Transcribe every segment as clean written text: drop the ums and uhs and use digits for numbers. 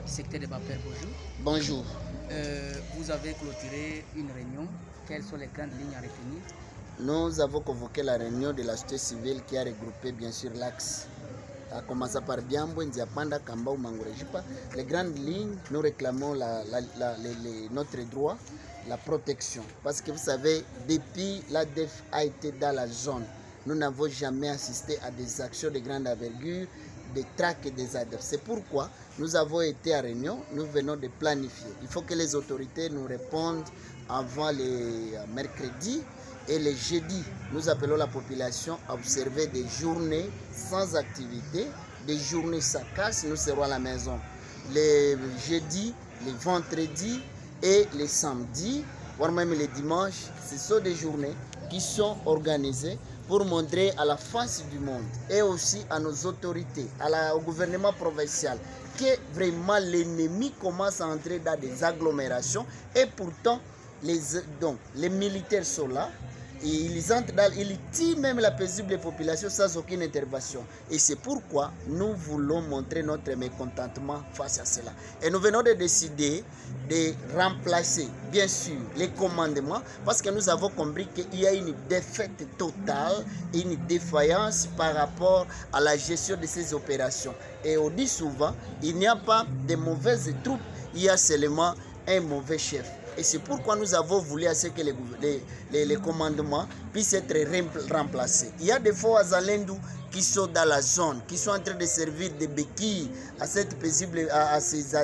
du secteur de Bapère, bonjour. Bonjour. Vous avez clôturé une réunion. Quelles sont les grandes lignes à retenir? Nous avons convoqué la réunion de la société civile qui a regroupé bien sûr l'axe. À commencer par Biambo, Ndiapanda, Kambao, Mangorejipa. Les grandes lignes, nous réclamons notre droit, la protection. Parce que vous savez, depuis l'ADF a été dans la zone, nous n'avons jamais assisté à des actions de grande envergure, des traques et des ADF. C'est pourquoi nous avons été à réunion, nous venons de planifier. Il faut que les autorités nous répondent avant les mercredis et les jeudis. Nous appelons la population à observer des journées sans activité, des journées sans casse, nous serons à la maison. Les jeudis, les vendredis et les samedis, voire même les dimanches, ce sont des journées qui sont organisées pour montrer à la face du monde et aussi à nos autorités, au gouvernement provincial, que vraiment l'ennemi commence à entrer dans des agglomérations et pourtant les militaires sont là. Et ils tirent même la paisible population sans aucune intervention. Et c'est pourquoi nous voulons montrer notre mécontentement face à cela. Et nous venons de décider de remplacer, bien sûr, les commandements, parce que nous avons compris qu'il y a une défaite totale, une défaillance par rapport à la gestion de ces opérations. Et on dit souvent, il n'y a pas de mauvaises troupes, il y a seulement un mauvais chef. Et c'est pourquoi nous avons voulu à ce que les commandements puissent être remplacés. Il y a des fois Azalendou qui sont dans la zone, qui sont en train de servir de béquilles à cette paisible, à ces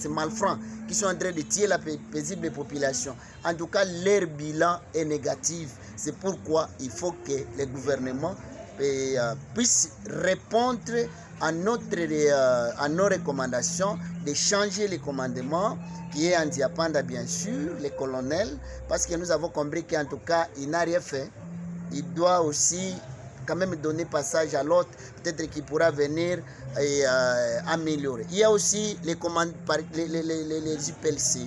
malfrats, qui sont en train de tuer la paisible population. En tout cas, leur bilan est négatif. C'est pourquoi il faut que les gouvernements puissent répondre à nos recommandations de changer les commandements qui est Ndiapanda bien sûr, les colonels, parce que nous avons compris qu'en tout cas, il n'a rien fait. Il doit aussi quand même donner passage à l'autre, peut-être qu'il pourra venir et améliorer. Il y a aussi les UPLC,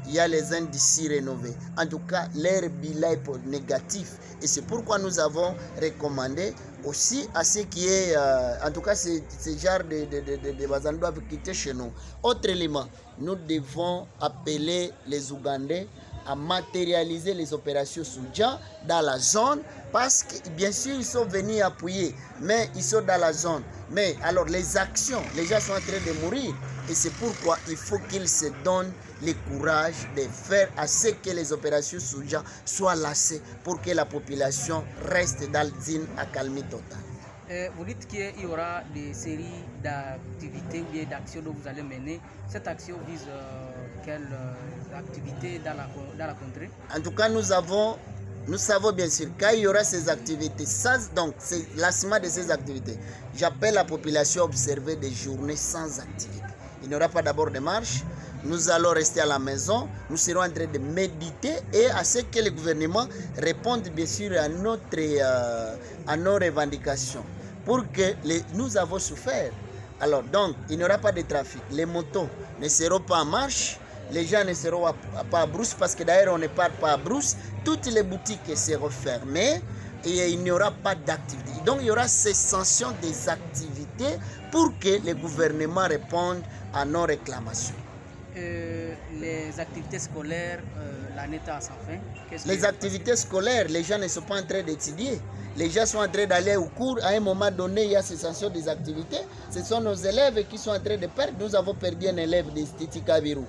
il y a les indices rénovés. En tout cas, leur bilan est négatif. Et c'est pourquoi nous avons recommandé aussi à ce qui est, en tout cas, ce genre de bazan doivent quitter chez nous. Autre élément, nous devons appeler les Ougandais à matérialiser les opérations Soudja dans la zone parce que bien sûr ils sont venus appuyer, mais ils sont dans la zone. Mais alors les actions, les gens sont en train de mourir et c'est pourquoi il faut qu'ils se donnent le courage de faire à ce que les opérations Soudja soient lassées pour que la population reste dans une accalmie totale. Vous dites qu'il y aura des séries d'activités ou bien d'actions dont vous allez mener. Cette action vise quelle activité dans la contrée? En tout cas, nous savons bien sûr qu'il y aura ces activités. Donc, c'est lassement de ces activités. J'appelle la population à observer des journées sans activité. Il n'y aura pas d'abord de marche. Nous allons rester à la maison. Nous serons en train de méditer et à ce que le gouvernement réponde bien sûr à nos revendications. Pour que nous avons souffert. Alors donc, il n'y aura pas de trafic. Les motos ne seront pas en marche. Les gens ne seront pas à Brousse parce que d'ailleurs on ne part pas à Brousse. Toutes les boutiques seront fermées et il n'y aura pas d'activité. Donc il y aura cessation des activités pour que le gouvernement réponde à nos réclamations. Les activités scolaires, l'année est à sa fin. Les activités scolaires, les gens ne sont pas en train d'étudier. Les gens sont en train d'aller au cours. À un moment donné, il y a cessation des activités. Ce sont nos élèves qui sont en train de perdre. Nous avons perdu un élève de Stiti Kabiru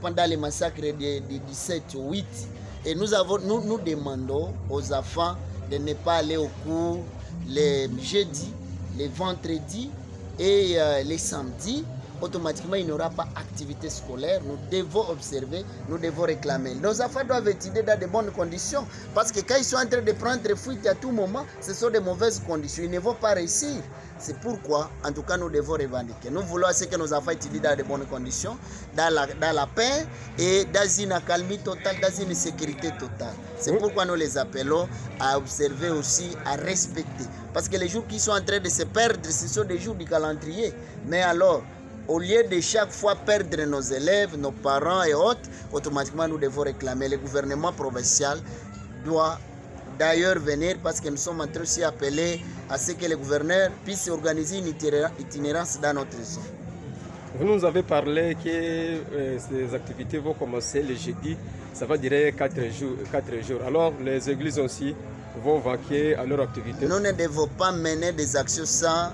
pendant les massacres de 17-8. Et nous demandons aux enfants de ne pas aller au cours les jeudis, les vendredis et les samedis. Automatiquement, il n'y aura pas d'activité scolaire. Nous devons observer, nous devons réclamer. Nos enfants doivent étudier dans de bonnes conditions. Parce que quand ils sont en train de prendre fuite à tout moment, ce sont de mauvaises conditions. Ils ne vont pas réussir. C'est pourquoi, en tout cas, nous devons revendiquer. Nous voulons que nos enfants étudient dans de bonnes conditions, dans la paix et dans une accalmie totale, dans une sécurité totale. C'est pourquoi nous les appelons à observer aussi, à respecter. Parce que les jours qui sont en train de se perdre, ce sont des jours du calendrier. Mais alors, au lieu de chaque fois perdre nos élèves, nos parents et autres, automatiquement nous devons réclamer. Le gouvernement provincial doit d'ailleurs venir parce que nous sommes en train aussi appelés à ce que le gouverneur puisse organiser une itinérance dans notre zone. Vous nous avez parlé que ces activités vont commencer le jeudi, ça va durer 4 jours. Alors les églises aussi vont vaquer à leur activité. Nous ne devons pas mener des actions sans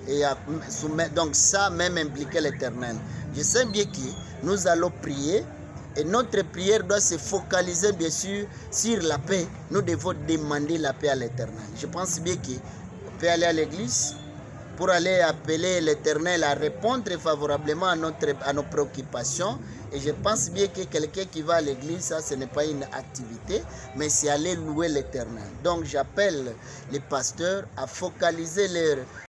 et soumettre, donc ça même impliquer l'Éternel. Je sais bien que nous allons prier et notre prière doit se focaliser bien sûr sur la paix. Nous devons demander la paix à l'Éternel. Je pense bien qu'on peut aller à l'église pour aller appeler l'Éternel à répondre favorablement à nos préoccupations. Et je pense bien que quelqu'un qui va à l'église, ça ce n'est pas une activité, mais c'est aller louer l'Éternel. Donc j'appelle les pasteurs à focaliser